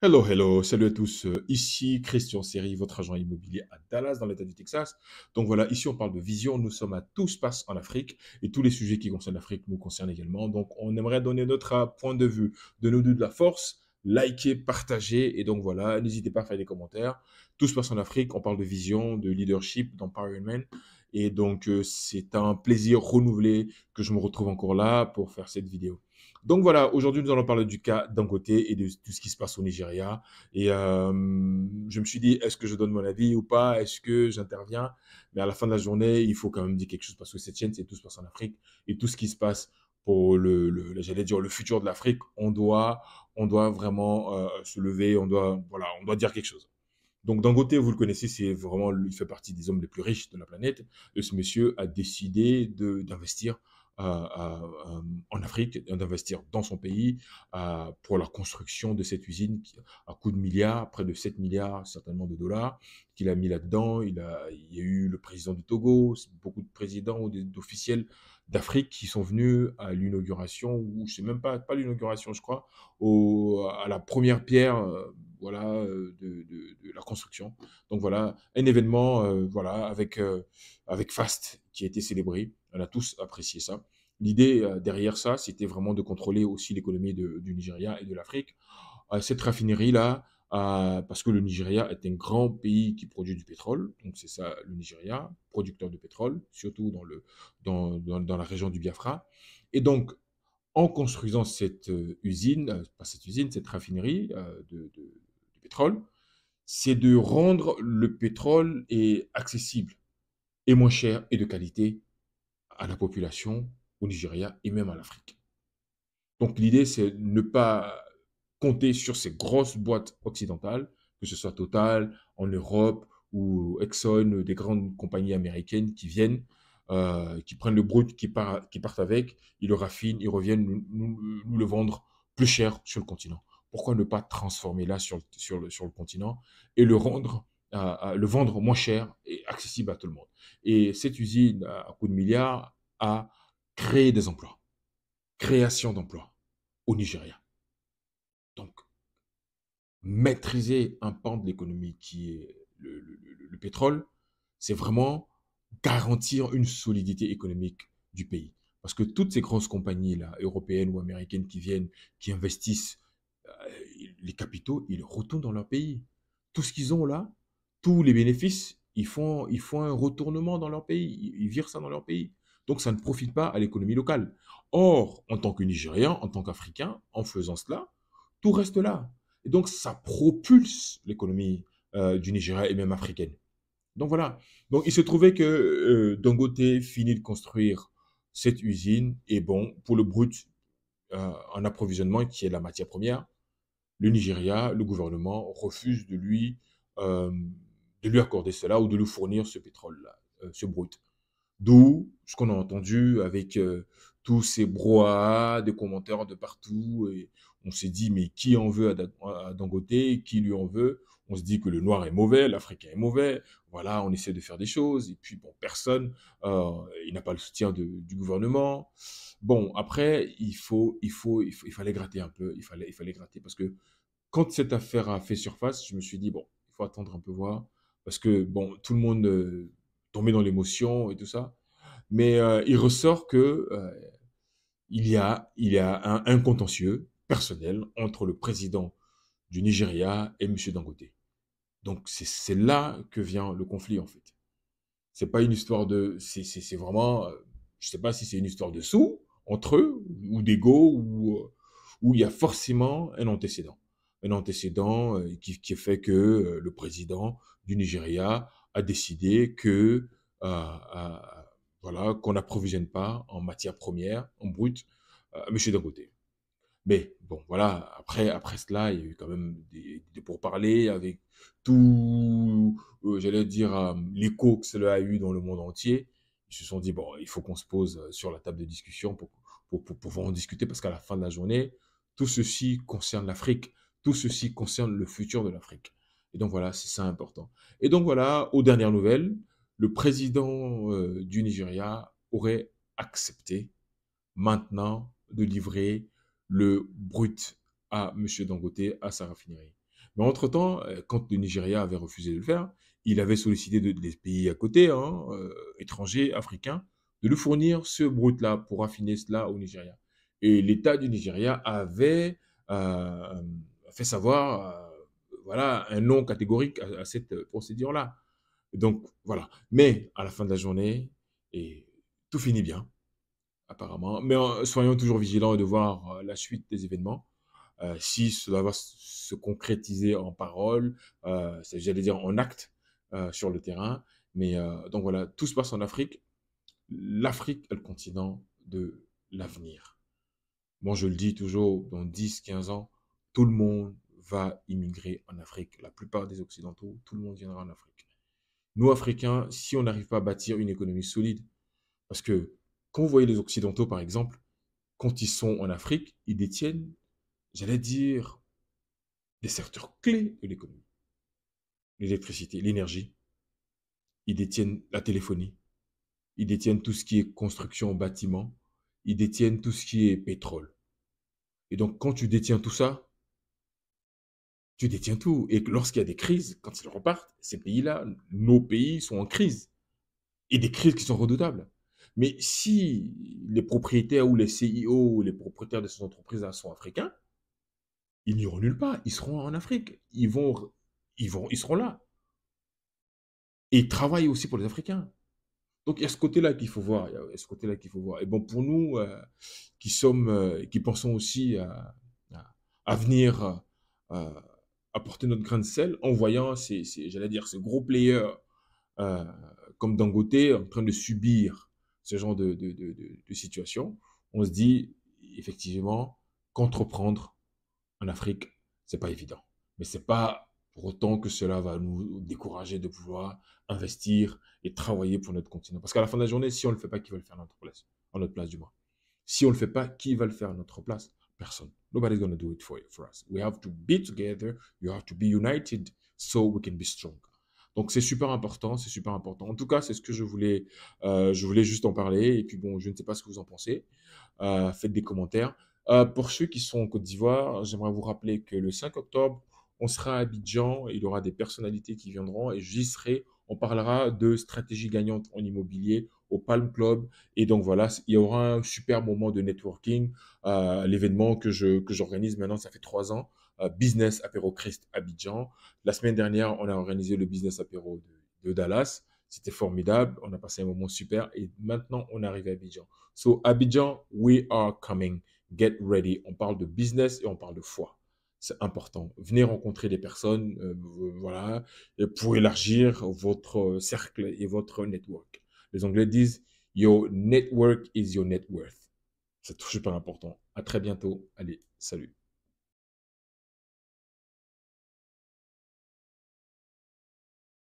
Hello, hello, salut à tous. Ici Christian Seri, votre agent immobilier à Dallas, dans l'État du Texas. Donc voilà, ici on parle de vision. Nous sommes à Tout se passe en Afrique et tous les sujets qui concernent l'Afrique nous concernent également. Donc on aimerait donner notre point de vue, de nous de la force, liker, partager. Et donc voilà, n'hésitez pas à faire des commentaires. Tout se passe en Afrique. On parle de vision, de leadership, d'empowerment. Et donc c'est un plaisir renouvelé que je me retrouve encore là pour faire cette vidéo. Donc voilà, aujourd'hui nous allons parler du cas Dangote et de tout ce qui se passe au Nigeria. Et je me suis dit, est-ce que je donne mon avis ou pas? Est-ce que j'interviens? Mais à la fin de la journée, il faut quand même dire quelque chose parce que cette chaîne, c'est tout se passe en Afrique et tout ce qui se passe pour j'allais dire le futur de l'Afrique, on doit vraiment se lever, voilà, on doit dire quelque chose. Donc Dangote, vous le connaissez, c'est vraiment, il fait partie des hommes les plus riches de la planète. Et ce monsieur a décidé d'investir en Afrique, d'investir dans son pays pour la construction de cette usine à coût de milliards, près de 7 milliards certainement de dollars, qu'il a mis là-dedans. Il y a eu le président du Togo, beaucoup de présidents ou d'officiels d'Afrique qui sont venus à l'inauguration, ou je sais même pas l'inauguration, je crois, à la première pierre voilà, de la construction. Donc voilà, un événement voilà, avec Fast qui a été célébré. On a tous apprécié ça. L'idée derrière ça, c'était vraiment de contrôler aussi l'économie du Nigeria et de l'Afrique. Cette raffinerie-là, parce que le Nigeria est un grand pays qui produit du pétrole, donc c'est ça le Nigeria, producteur de pétrole, surtout dans la région du Biafra. Et donc, en construisant cette usine, pas cette usine, cette raffinerie de pétrole, c'est de rendre le pétrole accessible et moins cher et de qualité à la population au Nigeria et même à l'Afrique. Donc l'idée, c'est de ne pas compter sur ces grosses boîtes occidentales, que ce soit Total en Europe ou Exxon, des grandes compagnies américaines qui viennent, qui prennent le brut, qui partent avec, ils le raffinent, ils reviennent nous le vendre plus cher sur le continent. Pourquoi ne pas transformer là sur le continent et le vendre moins cher et accessible à tout le monde? Et cette usine, à coût de milliards, a créé des emplois, création d'emplois au Nigeria. Donc, maîtriser un pan de l'économie qui est le pétrole, c'est vraiment garantir une solidité économique du pays. Parce que toutes ces grosses compagnies là, européennes ou américaines qui viennent, qui investissent les capitaux, ils retournent dans leur pays. Tout ce qu'ils ont là, tous les bénéfices, ils font un retournement dans leur pays, ils virent ça dans leur pays. Donc ça ne profite pas à l'économie locale. Or, en tant que Nigérian, en tant qu'Africain, en faisant cela, tout reste là. Et donc ça propulse l'économie du Nigeria et même africaine. Donc voilà. Donc il se trouvait que Dangote finit de construire cette usine et bon, pour le brut en approvisionnement qui est la matière première, le Nigeria, le gouvernement refuse de lui accorder cela ou de lui fournir ce pétrole-là, ce brut. D'où ce qu'on a entendu avec tous ces brouhahas, des commentaires de partout. Et on s'est dit, mais qui en veut à Dangote? Qui lui en veut? On se dit que le noir est mauvais, l'Africain est mauvais. Voilà, on essaie de faire des choses. Et puis, bon, personne, il n'a pas le soutien du gouvernement. Bon, après, il fallait gratter un peu. Il fallait gratter parce que quand cette affaire a fait surface, je me suis dit, bon, il faut attendre un peu voir. Parce que, bon, tout le monde tombait dans l'émotion et tout ça. Mais il ressort que il y a un contentieux personnel entre le président du Nigeria et M. Dangote. Donc c'est là que vient le conflit en fait. C'est pas une histoire de, c'est vraiment, je sais pas si c'est une histoire de sous entre eux ou d'ego ou il y a forcément un antécédent qui fait que le président du Nigeria a décidé que voilà qu'on n'approvisionne pas en matière première, en brut, Monsieur Dangote. Mais bon, voilà, après cela, il y a eu quand même des pourparlers avec tout, j'allais dire, l'écho que cela a eu dans le monde entier. Ils se sont dit, bon, il faut qu'on se pose sur la table de discussion pour pouvoir en discuter parce qu'à la fin de la journée, tout ceci concerne l'Afrique, tout ceci concerne le futur de l'Afrique. Et donc voilà, c'est ça important. Et donc voilà, aux dernières nouvelles, le président du Nigeria aurait accepté maintenant de livrer le brut à M. Dangote, à sa raffinerie. Mais entre-temps, quand le Nigeria avait refusé de le faire, il avait sollicité des pays à côté, hein, étrangers, africains, de lui fournir ce brut-là pour affiner cela au Nigeria. Et l'État du Nigeria avait euh, fait savoir, voilà, un non catégorique à cette procédure-là. Donc, voilà. Mais à la fin de la journée, et tout finit bien, apparemment. Mais soyons toujours vigilants de voir la suite des événements. Si cela va se concrétiser en parole, j'allais dire en acte sur le terrain. Mais donc voilà, tout se passe en Afrique. L'Afrique est le continent de l'avenir. Moi, je le dis toujours, dans 10, 15 ans, tout le monde va immigrer en Afrique. La plupart des Occidentaux, tout le monde viendra en Afrique. Nous, Africains, si on n'arrive pas à bâtir une économie solide, parce que quand vous voyez les Occidentaux, par exemple, quand ils sont en Afrique, ils détiennent, j'allais dire, des secteurs clés de l'économie. L'électricité, l'énergie, ils détiennent la téléphonie, ils détiennent tout ce qui est construction, bâtiment, ils détiennent tout ce qui est pétrole. Et donc, quand tu détiens tout ça, tu détiens tout. Et lorsqu'il y a des crises, quand ils repartent, ces pays-là, nos pays sont en crise. Et des crises qui sont redoutables. Mais si les propriétaires ou les CIO ou les propriétaires de ces entreprises-là sont africains, ils n'iront nulle part. Ils seront en Afrique. Ils seront là. Et ils travaillent aussi pour les Africains. Donc il y a ce côté-là qu'il faut voir. Il y a ce côté-là qu'il faut voir. Et bon, pour nous qui pensons aussi à venir euh, apporter notre grain de sel en voyant j'allais dire, ces gros players euh, comme Dangote en train de subir ce genre de situation, on se dit effectivement qu'entreprendre en Afrique, c'est pas évident. Mais c'est pas pour autant que cela va nous décourager de pouvoir investir et travailler pour notre continent. Parce qu'à la fin de la journée, si on ne le fait pas, qui va le faire à notre place? À notre place, du moins. Si on ne le fait pas, qui va le faire à notre place? Personne. Nobody's going to do it for us. We have to be together. You have to be united so we can be strong. Donc c'est super important, c'est super important. En tout cas, c'est ce que je voulais juste en parler. Et puis bon, je ne sais pas ce que vous en pensez. Faites des commentaires. Pour ceux qui sont en Côte d'Ivoire, j'aimerais vous rappeler que le 5 octobre, on sera à Abidjan. Il y aura des personnalités qui viendront et j'y serai. On parlera de stratégie gagnante en immobilier au Palm Club. Et donc voilà, il y aura un super moment de networking. L'événement que j'organise maintenant, ça fait 3 ans. Business Apéro Christ Abidjan. La semaine dernière, on a organisé le Business Apéro de Dallas. C'était formidable. On a passé un moment super. Et maintenant, on arrive à Abidjan. So, Abidjan, we are coming. Get ready. On parle de business et on parle de foi. C'est important. Venez rencontrer des personnes, voilà, pour élargir votre cercle et votre network. Les Anglais disent, your network is your net worth. C'est super important. À très bientôt. Allez, salut.